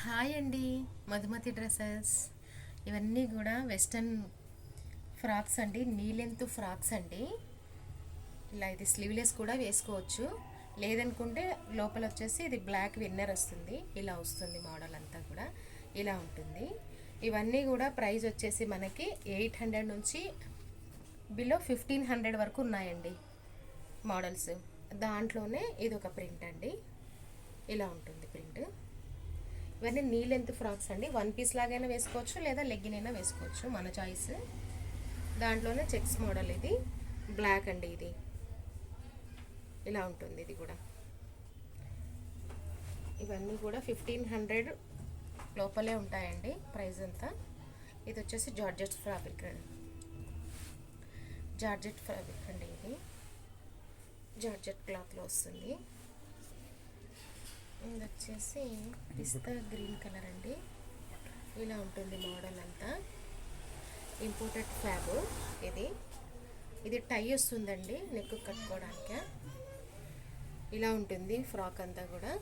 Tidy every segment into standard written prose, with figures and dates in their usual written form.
Hi అండి, Madhumati dresses. ఇవన్నీ కూడా వెస్టర్న్ ఫ్రాక్స్ అండి, నీ లెంత్ ఫ్రాక్స్ అండి. ఇలా ఇది స్లీవ్లెస్ కూడా వేసుకోవచ్చు, లేదనుకుంటే లోపల వచ్చేసి ఇది బ్లాక్ విన్నర్ వస్తుంది. ఇలా వస్తుంది మోడల్ అంతా కూడా ఇలా ఉంటుంది. ఇవన్నీ కూడా ప్రైస్ వచ్చేసి మనకి 800 నుంచి బిలో 1500 వరకు ఉన్నాయండి మోడల్స్. దాంట్లోనే ఇది ఒక ప్రింట్ అండి, ఇలా ఉంటుంది ప్రింట్. ఇవన్నీ నీ లెంత్ ఫ్రాక్స్ అండి, వన్ పీస్ లాగైనా వేసుకోవచ్చు లేదా లెగ్గిన్ అయినా వేసుకోవచ్చు, మన చాయిస్. దాంట్లోనే చెక్స్ మోడల్, ఇది బ్లాక్ అండి, ఇది ఇలా ఉంటుంది. ఇది కూడా ఇవన్నీ కూడా 1500 లోపలే ఉంటాయండి ప్రైస్ అంతా. ఇది వచ్చేసి జార్జెట్ ఫ్యాబ్రిక్ అండి, జార్జెట్ ఫ్యాబ్రిక్ అండి, ఇది జార్జెట్ క్లాత్లో వస్తుంది. ఇది వచ్చేసి పిస్తా గ్రీన్ కలర్ అండి, ఇలా ఉంటుంది మోడల్ అంతా. ఇంపోర్టెడ్ ఫ్యాబ్ ఇది. ఇది టై వస్తుందండి నెక్ కట్టుకోవడానికి, ఇలా ఉంటుంది ఫ్రాక్ అంతా కూడా.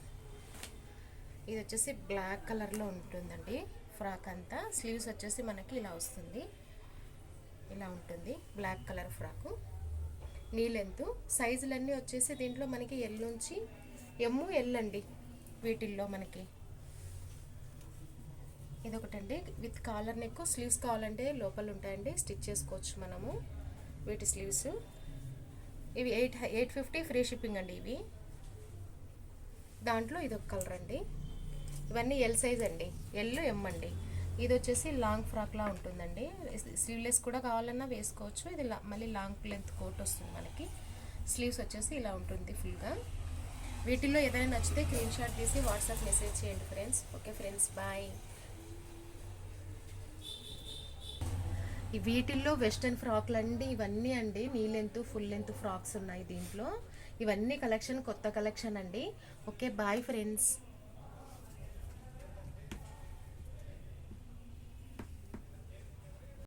ఇది వచ్చేసి బ్లాక్ కలర్లో ఉంటుందండి ఫ్రాక్ అంతా. స్లీవ్స్ వచ్చేసి మనకి ఇలా వస్తుంది, ఇలా ఉంటుంది black colour frock. Knee length సైజులన్నీ వచ్చేసి దీంట్లో మనకి ఎల్ నుంచి ఎల్ అండి. వీటిల్లో మనకి ఇదొకటండి విత్ కాలర్ నెక్. స్లీవ్స్ కావాలంటే లోపల ఉంటాయండి, స్టిచ్ చేసుకోవచ్చు మనము వీటి స్లీవ్స్. ఇవి 850 ఫ్రీ షిప్పింగ్ అండి ఇవి. దాంట్లో ఇదొక కలర్ అండి. ఇవన్నీ ఎల్ సైజ్ అండి, ఎల్ ఎం అండి. ఇది వచ్చేసి లాంగ్ ఫ్రాక్లా ఉంటుందండి, స్లీవ్లెస్ కూడా కావాలన్నా వేసుకోవచ్చు. ఇది మళ్ళీ లాంగ్ లెంత్ కోట్ వస్తుంది మనకి. స్లీవ్స్ వచ్చేసి ఇలా ఉంటుంది ఫుల్గా. వీటిల్లో ఏదైనా నచ్చితే స్క్రీన్ షాట్ తీసి వాట్సాప్ మెసేజ్ చేయండి ఫ్రెండ్స్. Okay friends, bye. వీటిల్లో వెస్టర్న్ ఫ్రాక్లు అండి ఇవన్నీ అండి. Knee length full length frocks ఉన్నాయి దీంట్లో. ఇవన్నీ కలెక్షన్, కొత్త కలెక్షన్ అండి. Okay bye friends.